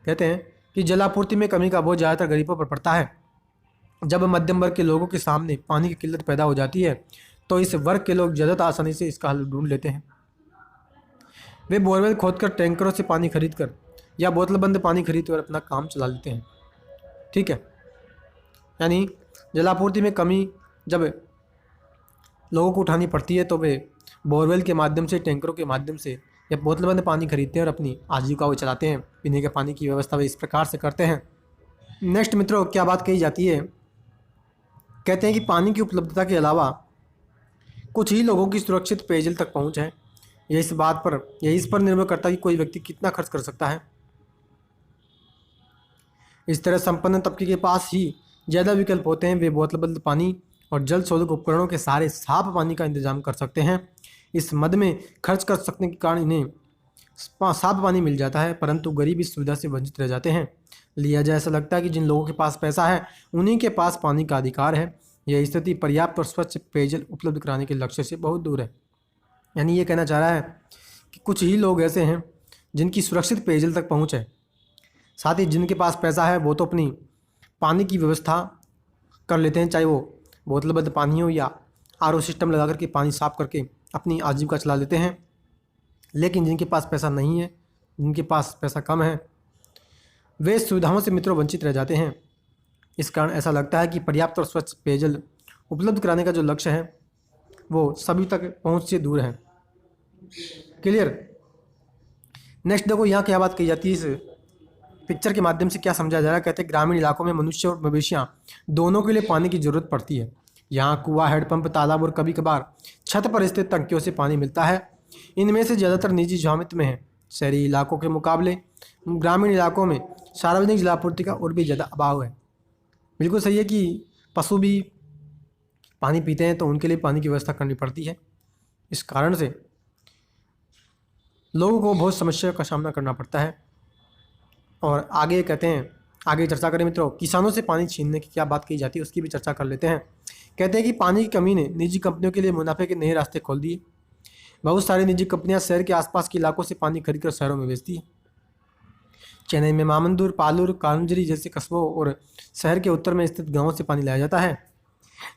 [SPEAKER 1] कहते हैं कि जलापूर्ति में कमी का बोझ ज़्यादातर गरीबों पर पड़ता है। जब मध्यम वर्ग के लोगों के सामने पानी की किल्लत पैदा हो जाती है तो इस वर्ग के लोग ज़्यादा आसानी से इसका हल ढूंढ लेते हैं। वे बोरवेल खोदकर टैंकरों से पानी खरीद कर या बोतलबंद पानी खरीद कर अपना काम चला लेते हैं। ठीक है, यानी जलापूर्ति में कमी जब लोगों को उठानी पड़ती है तो वे बोरवेल के माध्यम से, टैंकरों के माध्यम से या बोतलबंद पानी खरीदते हैं और अपनी आजीविका को चलाते हैं। पीने के पानी की व्यवस्था वे इस प्रकार से करते हैं। नेक्स्ट मित्रों, क्या बात कही जाती है, कहते हैं कि पानी की उपलब्धता के अलावा कुछ ही लोगों की सुरक्षित पेयजल तक पहुंच है। यह इस पर निर्भर करता है कि कोई व्यक्ति कितना खर्च कर सकता है। इस तरह संपन्न तबके के पास ही ज़्यादा विकल्प होते हैं। वे बोतलबंद पानी और जल शोधक उपकरणों के सहारे साफ पानी का इंतजाम कर सकते हैं। इस मद में खर्च कर सकने के कारण इन्हें साफ पानी मिल जाता है, परंतु गरीब इस सुविधा से वंचित रह जाते हैं। लिया जाए ऐसा लगता है कि जिन लोगों के पास पैसा है उन्हीं के पास पानी का अधिकार है। यह स्थिति पर्याप्त और स्वच्छ पेयजल उपलब्ध कराने के लक्ष्य से बहुत दूर है। यानी ये कहना चाह रहा है कि कुछ ही लोग ऐसे हैं जिनकी सुरक्षित पेयजल तक पहुँच है। साथ ही जिनके पास पैसा है वो तो अपनी पानी की व्यवस्था कर लेते हैं, चाहे वो बोतलबंद पानी हो या आरओ सिस्टम लगा करके पानी साफ करके अपनी आजीविका चला लेते हैं। लेकिन जिनके पास पैसा नहीं है, जिनके पास पैसा कम है, वे सुविधाओं से मित्रों वंचित रह जाते हैं। इस कारण ऐसा लगता है कि पर्याप्त और स्वच्छ पेयजल उपलब्ध कराने का जो लक्ष्य है वो सभी तक पहुंच से दूर है। क्लियर। नेक्स्ट देखो यहाँ क्या बात कही जाती है, इस पिक्चर के माध्यम से क्या समझा जा रहा है। कहते हैं ग्रामीण इलाकों में मनुष्य और मवेशियाँ दोनों के लिए पानी की जरूरत पड़ती है। यहाँ कुआं, हैंडपंप, तालाब और कभी कभार छत पर स्थित टंकियों से पानी मिलता है। इनमें से ज़्यादातर निजी स्वामित्व में है। शहरी इलाकों के मुकाबले ग्रामीण इलाकों में सार्वजनिक जलापूर्ति का और भी ज़्यादा अभाव है। बिल्कुल सही है कि पशु भी पानी पीते हैं तो उनके लिए पानी की व्यवस्था करनी पड़ती है। इस कारण से लोगों को बहुत समस्या का सामना करना पड़ता है। और आगे कहते हैं, आगे चर्चा करें मित्रों, किसानों से पानी छीनने की क्या बात कही जाती है उसकी भी चर्चा कर लेते हैं। कहते हैं कि पानी की कमी ने निजी कंपनियों के लिए मुनाफे के नए रास्ते खोल दिए। बहुत सारी निजी कंपनियां शहर के आसपास के इलाकों से पानी खरीदकर शहरों में बेचती हैं। चेन्नई में मामंदूर, पालूर, कालंजरी जैसे कस्बों और शहर के उत्तर में स्थित गाँवों से पानी लाया जाता है।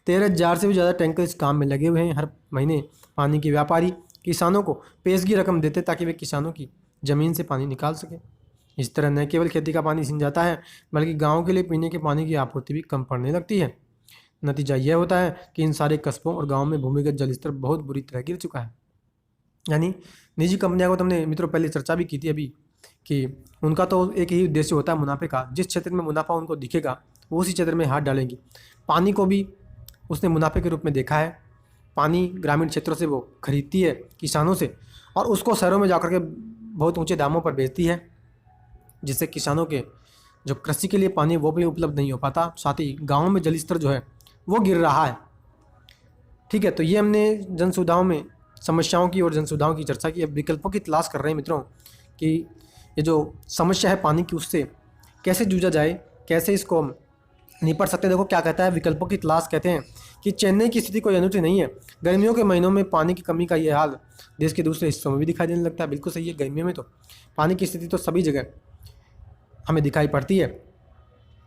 [SPEAKER 1] 13,000 से भी ज़्यादा टैंकर इस काम में लगे हुए हैं। हर महीने पानी के व्यापारी किसानों को पेशगी रकम देते ताकि वे किसानों की ज़मीन से पानी निकाल सकें। इस तरह न केवल खेती का पानी सींच जाता है बल्कि गाँव के लिए पीने के पानी की आपूर्ति भी कम पड़ने लगती है। नतीजा यह होता है कि इन सारे कस्बों और गाँव में भूमिगत जल स्तर बहुत बुरी तरह गिर चुका है। यानी निजी कंपनियों को तो हमने मित्रों पहले चर्चा भी की थी अभी कि उनका तो एक ही उद्देश्य होता है मुनाफे का। जिस क्षेत्र में मुनाफा उनको दिखेगा वो उसी क्षेत्र में हाथ डालेंगी। पानी को भी उसने मुनाफे के रूप में देखा है। पानी ग्रामीण क्षेत्रों से वो खरीदती है किसानों से और उसको शहरों में जाकर के बहुत ऊंचे दामों पर बेचती है, जिससे किसानों के जो कृषि के लिए पानी वो भी उपलब्ध नहीं हो पाता। साथ ही गाँव में जल स्तर जो है वो गिर रहा है। ठीक है, तो ये हमने जन सुविधाओं में समस्याओं की और जन सुविधाओं की चर्चा की। अब विकल्पों की तलाश कर रहे हैं मित्रों कि ये जो समस्या है पानी की उससे कैसे जूझा जाए, कैसे इसको निपट सकते हैं। देखो क्या कहता है विकल्पों की तलाश। कहते हैं कि चेन्नई की स्थिति कोई अनूठी नहीं है। गर्मियों के महीनों में पानी की कमी का ये हाल देश के दूसरे हिस्सों में भी दिखाई देने लगता है। बिल्कुल सही है, गर्मियों में तो पानी की स्थिति तो सभी जगह हमें दिखाई पड़ती है।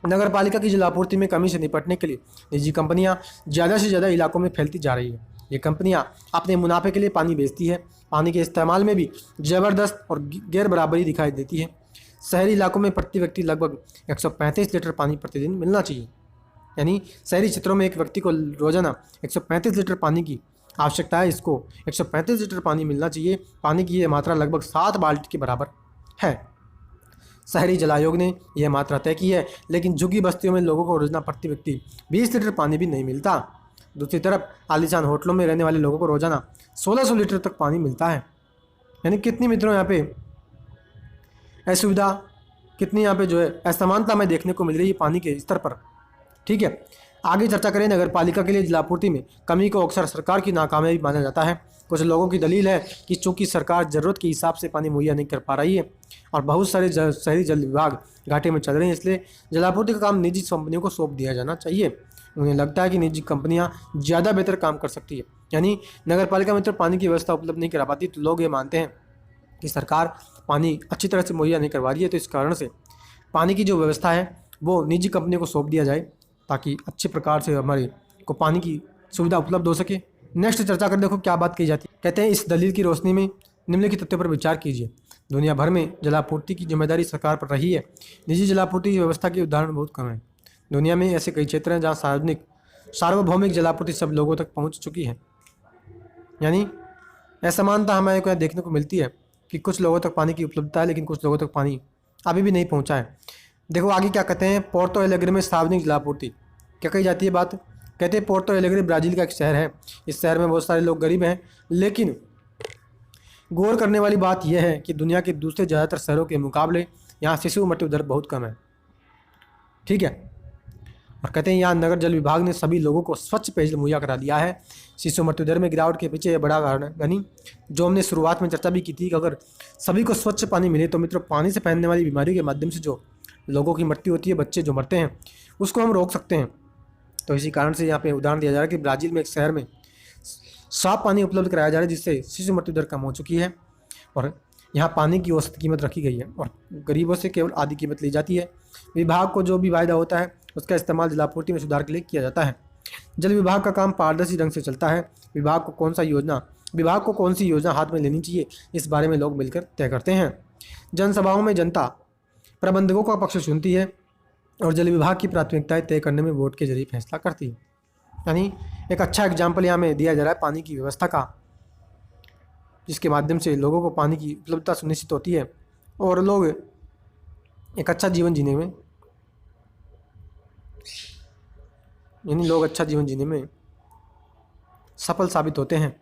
[SPEAKER 1] नगर पालिका की जलापूर्ति में कमी से निपटने के लिए निजी कंपनियां ज़्यादा से ज़्यादा इलाकों में फैलती जा रही है। ये कंपनियां अपने मुनाफे के लिए पानी बेचती है। पानी के इस्तेमाल में भी ज़बरदस्त और गैर बराबरी दिखाई देती है। शहरी इलाकों में प्रति व्यक्ति लगभग 135 लीटर पानी प्रतिदिन मिलना चाहिए। यानी शहरी क्षेत्रों में एक व्यक्ति को रोजाना 135 लीटर पानी की आवश्यकता है। इसको 135 लीटर पानी मिलना चाहिए। पानी की यह मात्रा लगभग 7 बाल्टी के बराबर है। शहरी जल आयोग ने यह मात्रा तय की है, लेकिन झुग्गी बस्तियों में लोगों को रोजाना प्रति व्यक्ति 20 लीटर पानी भी नहीं मिलता। दूसरी तरफ आलीशान होटलों में रहने वाले लोगों को रोजाना 1600 लीटर तक पानी मिलता है। यानी कितनी मित्रों यहाँ पे असुविधा, कितनी यहाँ पे जो है असमानता हमें देखने को मिल रही है पानी के स्तर पर। ठीक है, आगे चर्चा करें। नगर पालिका के लिए जलापूर्ति में कमी को अक्सर सरकार की नाकामयाबी माना जाता है। कुछ लोगों की दलील है कि चूंकि सरकार ज़रूरत के हिसाब से पानी मुहैया नहीं कर पा रही है और बहुत सारे शहरी जल विभाग घाटे में चल रहे हैं, इसलिए जलापूर्ति का काम निजी कंपनियों को सौंप दिया जाना चाहिए। उन्हें लगता है कि निजी कंपनियां ज़्यादा बेहतर काम कर सकती है। यानी नगर पालिका में तो पानी की व्यवस्था उपलब्ध नहीं करा पाती, तो लोग ये मानते हैं कि सरकार पानी अच्छी तरह से मुहैया नहीं करवा रही है, तो इस कारण से पानी की जो व्यवस्था है वो निजी कंपनियों को सौंप दिया जाए ताकि अच्छे प्रकार से हमारे को पानी की सुविधा उपलब्ध हो सके। नेक्स्ट चर्चा कर देखो क्या बात कही जाती है। कहते हैं इस दलील की रोशनी में निम्नलिखित तथ्यों पर विचार कीजिए। दुनिया भर में जलापूर्ति की जिम्मेदारी सरकार पर रही है। निजी जलापूर्ति की व्यवस्था के उदाहरण बहुत कम है। दुनिया में ऐसे कई क्षेत्र हैं जहाँ सार्वभौमिक जलापूर्ति सब लोगों तक पहुँच चुकी है। यानी असमानता हमारे को देखने को मिलती है कि कुछ लोगों तक पानी की उपलब्धता है लेकिन कुछ लोगों तक पानी अभी भी नहीं पहुंचा है। देखो आगे क्या कहते हैं। पोर्तो एलेग्रे में सार्वजनिक जलापूर्ति क्या कही जाती है बात। कहते हैं पोर्तो एलेग्रे ब्राज़ील का एक शहर है। इस शहर में बहुत सारे लोग गरीब हैं, लेकिन गौर करने वाली बात यह है कि दुनिया के दूसरे ज़्यादातर शहरों के मुकाबले यहाँ शिशु मृत्यु दर बहुत कम है। ठीक है, और कहते हैं यहाँ नगर जल विभाग ने सभी लोगों को स्वच्छ पेयजल मुहैया करा दिया है। शिशु मृत्यु दर में गिरावट के पीछे यह बड़ा कारण है। यानी जो हमने शुरुआत में चर्चा भी की थी कि अगर सभी को स्वच्छ पानी मिले तो मित्रों पानी से फैलने वाली बीमारियों के माध्यम से जो लोगों की मृत्यु होती है, बच्चे जो मरते हैं, उसको हम रोक सकते हैं। तो इसी कारण से यहाँ पे उदाहरण दिया जा रहा है कि ब्राज़ील में एक शहर में साफ पानी उपलब्ध कराया जा रहा है जिससे शिशु मृत्यु दर कम हो चुकी है और यहाँ पानी की औसत कीमत रखी गई है और गरीबों से केवल आधी कीमत ली जाती है। विभाग को जो भी वायदा होता है उसका इस्तेमाल जलापूर्ति में सुधार के लिए किया जाता है। जल विभाग का काम पारदर्शी ढंग से चलता है। विभाग को कौन सी योजना हाथ में लेनी चाहिए, इस बारे में लोग मिलकर तय करते हैं। जनसभाओं में जनता प्रबंधकों का पक्ष सुनती है और जल विभाग की प्राथमिकताएं तय करने में वोट के जरिए फैसला करती है। यानी एक अच्छा एग्जाम्पल यहाँ में दिया जा रहा है पानी की व्यवस्था का, जिसके माध्यम से लोगों को पानी की उपलब्धता सुनिश्चित होती है और लोग एक अच्छा जीवन जीने में सफल साबित होते हैं।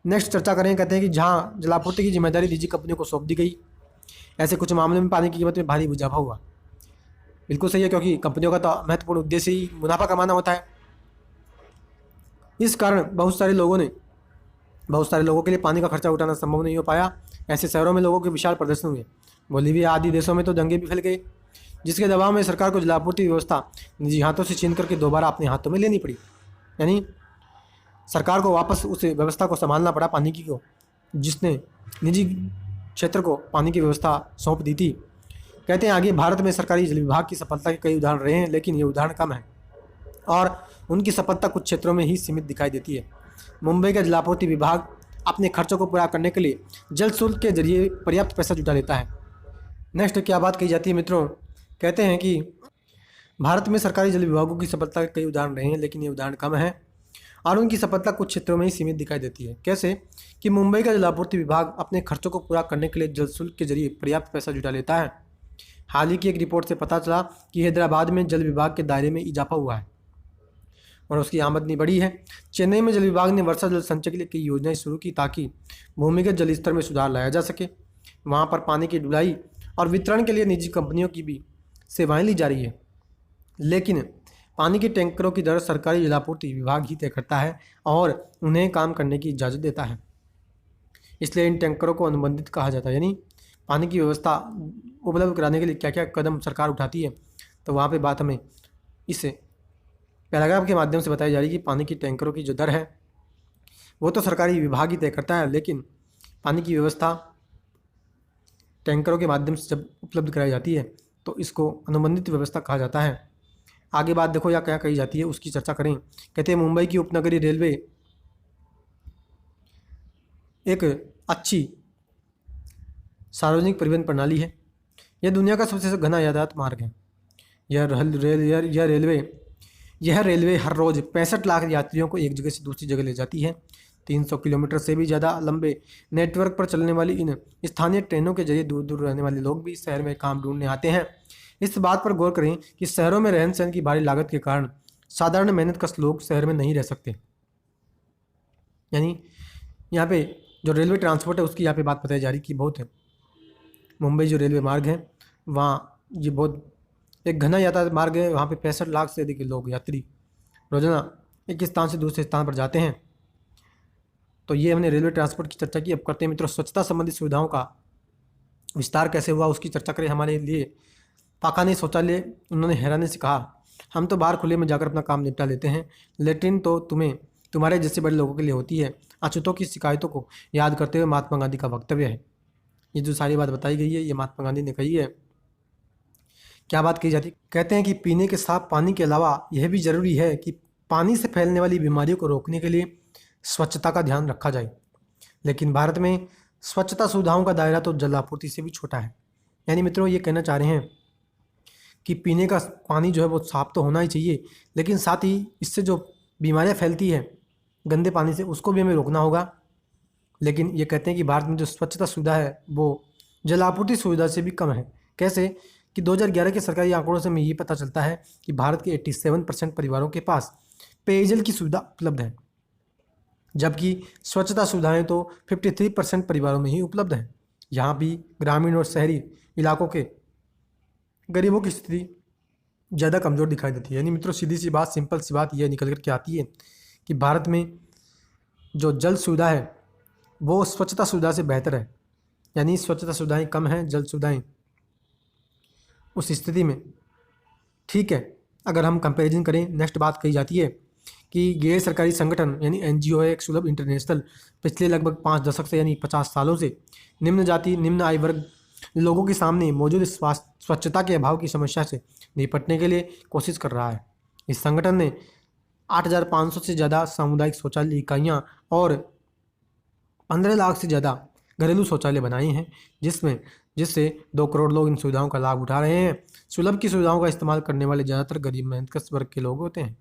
[SPEAKER 1] नेक्स्ट चर्चा करें। कहते हैं कि जहां जलापूर्ति की जिम्मेदारी निजी कंपनियों को सौंप दी गई, ऐसे कुछ मामले में पानी की कीमत में भारी इजाफा हुआ। बिल्कुल सही है, क्योंकि कंपनियों का तो महत्वपूर्ण उद्देश्य ही मुनाफा कमाना होता है। इस कारण बहुत सारे लोगों के लिए पानी का खर्चा उठाना संभव नहीं हो पाया। ऐसे शहरों में लोगों के विशाल प्रदर्शन हुए। बोलीविया आदि देशों में तो दंगे भी फैल गए, जिसके दबाव में सरकार को जलापूर्ति व्यवस्था निजी हाथों से छीन करके दोबारा अपने हाथों में लेनी पड़ी। यानी सरकार को वापस उस व्यवस्था को संभालना पड़ा पानी की को, जिसने निजी क्षेत्र को पानी की व्यवस्था सौंप दी थी। कहते हैं आगे, भारत में सरकारी जल विभाग की सफलता के कई उदाहरण रहे हैं, लेकिन ये उदाहरण कम है और उनकी सफलता कुछ क्षेत्रों में ही सीमित दिखाई देती है। मुंबई का जलापूर्ति विभाग अपने खर्चों को पूरा करने के लिए जल शुल्क के जरिए पर्याप्त पैसा जुटा लेता है। नेक्स्ट क्या बात कही जाती है मित्रों। कहते हैं कि भारत में सरकारी जल विभागों की सफलता के कई उदाहरण रहे हैं, लेकिन ये उदाहरण कम है और उनकी सफलता कुछ क्षेत्रों में ही सीमित दिखाई देती है। कैसे कि मुंबई का जलापूर्ति विभाग अपने खर्चों को पूरा करने के लिए जल शुल्क के जरिए पर्याप्त पैसा जुटा लेता है। हाल ही की एक रिपोर्ट से पता चला कि हैदराबाद में जल विभाग के दायरे में इजाफा हुआ है और उसकी आमदनी बढ़ी है। चेन्नई में जल विभाग ने वर्षा जल संचय के लिए कई योजनाएं शुरू की ताकि भूमिगत जल स्तर में सुधार लाया जा सके। वहाँ पर पानी की ढुलाई और वितरण के लिए निजी कंपनियों की भी सेवाएं ली जा रही है, लेकिन पानी के टैंकरों की दर सरकारी जलापूर्ति विभाग ही तय करता है और उन्हें काम करने की इजाज़त देता है। इसलिए इन टैंकरों को अनुबंधित कहा जाता है। यानी पानी की व्यवस्था उपलब्ध कराने के लिए क्या क्या कदम सरकार उठाती है, तो वहाँ पे बात हमें इस पैराग्राफ के माध्यम से बताई जा रही है कि पानी की टैंकरों की जो दर है वो तो सरकारी विभाग ही तय करता है, लेकिन पानी की व्यवस्था टैंकरों के माध्यम से जब उपलब्ध कराई जाती है तो इसको अनुबंधित व्यवस्था कहा जाता है। आगे बात देखो या क्या कही जाती है, उसकी चर्चा करें। कहते हैं मुंबई की उपनगरीय रेलवे एक अच्छी सार्वजनिक परिवहन प्रणाली है। यह दुनिया का सबसे घना यातायात मार्ग है। यह रेलवे हर रोज़ 65 लाख यात्रियों को एक जगह से दूसरी जगह ले जाती है। 300 किलोमीटर से भी ज़्यादा लंबे नेटवर्क पर चलने वाली इन स्थानीय ट्रेनों के जरिए दूर दूर रहने वाले लोग भी शहर में काम ढूंढने आते हैं। इस बात पर गौर करें कि शहरों में रहन सहन की भारी लागत के कारण साधारण मेहनत कश लोग शहर में नहीं रह सकते। यानी यहाँ पे जो रेलवे ट्रांसपोर्ट है उसकी यहाँ पे बात बताई जा रही कि बहुत है। मुंबई जो रेलवे मार्ग है वहाँ ये बहुत एक घना यातायात मार्ग है। वहाँ पे 65 लाख से अधिक लोग यात्री रोजाना एक स्थान से दूसरे स्थान पर जाते हैं। तो ये हमने रेलवे ट्रांसपोर्ट की चर्चा की। अब करते हैं मित्रों स्वच्छता संबंधित सुविधाओं का विस्तार कैसे हुआ उसकी चर्चा करें। हमारे लिए पाखाने शौचालय उन्होंने हैरानी से कहा, हम तो बाहर खुले में जाकर अपना काम निपटा लेते हैं, लेटरिन तो तुम्हारे जैसे बड़े लोगों के लिए होती है। अछूतों की शिकायतों को याद करते हुए महात्मा गांधी का वक्तव्य है। ये जो सारी बात बताई गई है ये महात्मा गांधी ने कही है। क्या बात कही जाती है? कहते हैं कि पीने के साफ पानी के अलावा यह भी जरूरी है कि पानी से फैलने वाली बीमारियों को रोकने के लिए स्वच्छता का ध्यान रखा जाए। लेकिन भारत में स्वच्छता सुविधाओं का दायरा तो जल आपूर्ति से भी छोटा है। यानी मित्रों ये कहना चाह रहे हैं कि पीने का पानी जो है वो साफ तो होना ही चाहिए, लेकिन साथ ही इससे जो बीमारियां फैलती है गंदे पानी से उसको भी हमें रोकना होगा। लेकिन ये कहते हैं कि भारत में जो स्वच्छता सुविधा है वो जल आपूर्ति सुविधा से भी कम है। कैसे कि 2011 के सरकारी आंकड़ों से हमें ये पता चलता है कि भारत के 87% परिवारों के पास पेयजल की सुविधा उपलब्ध है, जबकि स्वच्छता सुविधाएं तो 53% परिवारों में ही उपलब्ध है। यहाँ भी ग्रामीण और शहरी इलाकों के गरीबों की स्थिति ज़्यादा कमज़ोर दिखाई देती है। यानी मित्रों सीधी सी बात, सिंपल सी बात यह निकल कर के आती है कि भारत में जो जल सुविधा है वो स्वच्छता सुविधा से बेहतर है। यानी स्वच्छता सुविधाएं कम हैं, जल सुविधाएं उस स्थिति में ठीक है। अगर हम कंपैरिजन करें, नेक्स्ट बात कही जाती है कि गैर सरकारी संगठन यानी एनजीओ है एक सुलभ इंटरनेशनल पिछले लगभग 5 दशक से यानी 50 सालों से निम्न जाति निम्न आय वर्ग लोगों के सामने मौजूद स्वच्छता के अभाव की समस्या से निपटने के लिए कोशिश कर रहा है। इस संगठन ने 8,500 से ज़्यादा सामुदायिक शौचालय इकाइयाँ और 15 लाख से ज़्यादा घरेलू शौचालय बनाए हैं, जिससे 2 करोड़ लोग इन सुविधाओं का लाभ उठा रहे हैं। सुलभ की सुविधाओं का इस्तेमाल करने वाले ज़्यादातर गरीब मेहनतकश वर्ग के लोग होते हैं।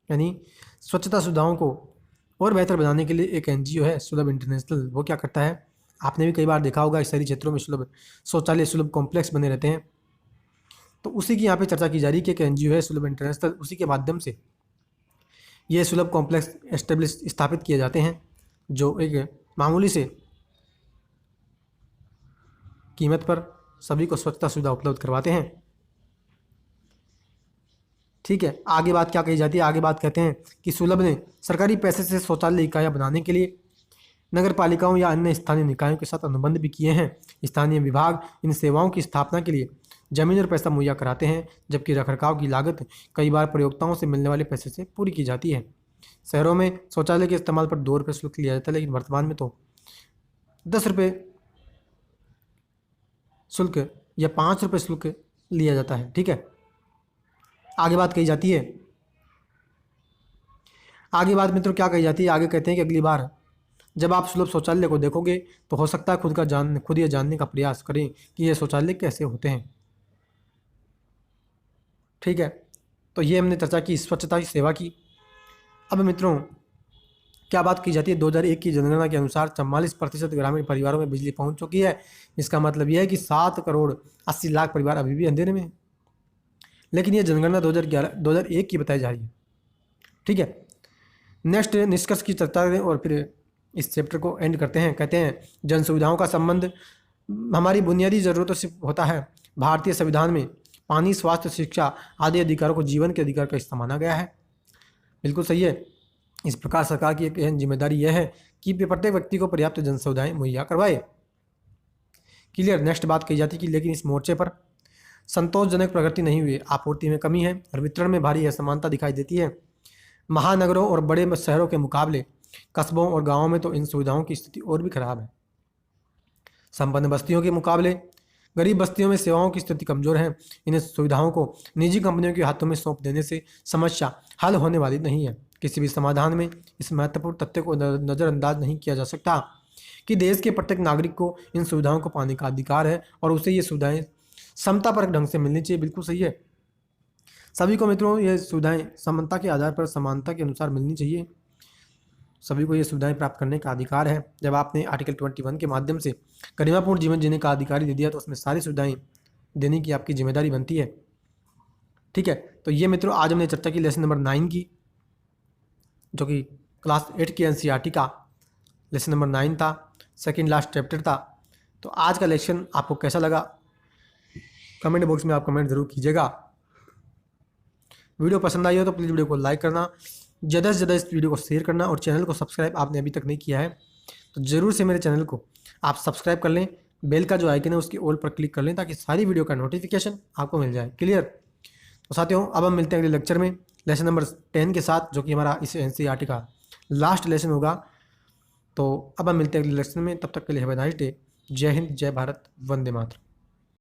[SPEAKER 1] यानी स्वच्छता सुविधाओं को और बेहतर बनाने के लिए एक एनजीओ है सुलभ इंटरनेशनल, वो क्या करता है आपने भी कई बार देखा होगा, इस शहरी क्षेत्रों में सुलभ शौचालय सुलभ कॉम्प्लेक्स बने रहते हैं। तो उसी की यहाँ पे चर्चा की जा रही है कि एक एनजीओ है सुलभ इंटरनेशनल, उसी के माध्यम से ये सुलभ कॉम्प्लेक्स स्थापित किए जाते हैं जो एक मामूली से कीमत पर सभी को स्वच्छता सुविधा उपलब्ध करवाते हैं। ठीक है, आगे बात क्या कही जाती है? आगे बात कहते हैं कि सुलभ ने सरकारी पैसे से शौचालय इकाइयाँ बनाने के लिए नगर पालिकाओं या अन्य स्थानीय निकायों के साथ अनुबंध भी किए हैं। स्थानीय विभाग इन सेवाओं की स्थापना के लिए जमीन और पैसा मुहैया कराते हैं, जबकि रखरखाव की लागत कई बार प्रयोक्ताओं से मिलने वाले पैसे से पूरी की जाती है। शहरों में शौचालय के इस्तेमाल पर 2 रुपये शुल्क लिया जाता है, लेकिन वर्तमान में तो 10 रुपये शुल्क या 5 रुपये शुल्क लिया जाता है। ठीक है, आगे बात कही जाती है। आगे बात मित्रों क्या कही जाती है? आगे कहते हैं कि अगली बार जब आप सुलभ शौचालय को देखोगे तो हो सकता है खुद ये जानने का प्रयास करें कि ये शौचालय कैसे होते हैं। ठीक है, तो ये हमने चर्चा की स्वच्छता की सेवा की। अब मित्रों क्या बात की जाती है? 2001 की जनगणना के अनुसार 44% ग्रामीण परिवारों में बिजली पहुंच चुकी है। इसका मतलब यह है कि 7 करोड़ 80 लाख परिवार अभी भी अंधेरे में हैं। लेकिन यह जनगणना 2001 की बताई जा रही है। ठीक है, नेक्स्ट निष्कर्ष की चर्चा करें और फिर इस चैप्टर को एंड करते हैं। कहते हैं जन सुविधाओं का संबंध हमारी बुनियादी ज़रूरतों से होता है। भारतीय संविधान में पानी, स्वास्थ्य, शिक्षा आदि अधिकारों को जीवन के अधिकार का हिस्सा माना गया है। बिल्कुल सही है। इस प्रकार सरकार की एक अहम जिम्मेदारी यह है कि प्रत्येक व्यक्ति को पर्याप्त जन सुविधाएं मुहैया करवाए। क्लियर। नेक्स्ट बात कही जाती है कि लेकिन इस मोर्चे पर संतोषजनक प्रगति नहीं हुई। आपूर्ति में कमी है और वितरण में भारी असमानता दिखाई देती है। महानगरों और बड़े शहरों के मुकाबले कस्बों और गांवों में तो इन सुविधाओं की स्थिति और भी खराब है। संपन्न बस्तियों के मुकाबले गरीब बस्तियों में सेवाओं की स्थिति कमजोर है। इन सुविधाओं को निजी कंपनियों के हाथों में सौंप देने से समस्या हल होने वाली नहीं है। किसी भी समाधान में इस महत्वपूर्ण तथ्य को नज़रअंदाज नहीं किया जा सकता कि देश के प्रत्येक नागरिक को इन सुविधाओं को पाने का अधिकार है और उसे ये सुविधाएं समतापरक ढंग से मिलनी चाहिए। बिल्कुल सही है। सभी को मित्रों ये सुविधाएं समानता के आधार पर समानता के अनुसार मिलनी चाहिए। सभी को ये सुविधाएं प्राप्त करने का अधिकार है। जब आपने आर्टिकल 21 के माध्यम से गरिमापूर्ण जीवन जीने का अधिकार दे दिया तो उसमें सारी सुविधाएं देने की आपकी जिम्मेदारी बनती है। ठीक है, तो ये मित्रों आज हमने चर्चा की लेसन नंबर 9 की, जो कि क्लास 8 की एनसीईआरटी का लेसन नंबर 9 था। सेकंड लास्ट चैप्टर था। तो आज का लेक्चर आपको कैसा लगा कमेंट बॉक्स में आप कमेंट ज़रूर कीजिएगा। वीडियो पसंद आई हो तो प्लीज़ वीडियो को लाइक करना, ज़्यादा से ज़्यादा इस वीडियो को शेयर करना, और चैनल को सब्सक्राइब आपने अभी तक नहीं किया है तो ज़रूर से मेरे चैनल को आप सब्सक्राइब कर लें। बेल का जो आइकन है उसकी ऑल पर क्लिक कर लें ताकि सारी वीडियो का नोटिफिकेशन आपको मिल जाए। क्लियर? तो साथियों, अब हम मिलते हैं अगले लेक्चर में लेसन नंबर 10 के साथ, जो कि हमारा इस NCERT का लास्ट लेसन होगा। तो अब हम मिलते हैं अगले लेक्चर में, तब तक के लिए हैव अ नाइस डे। जय हिंद, जय भारत, वंदे मातरम।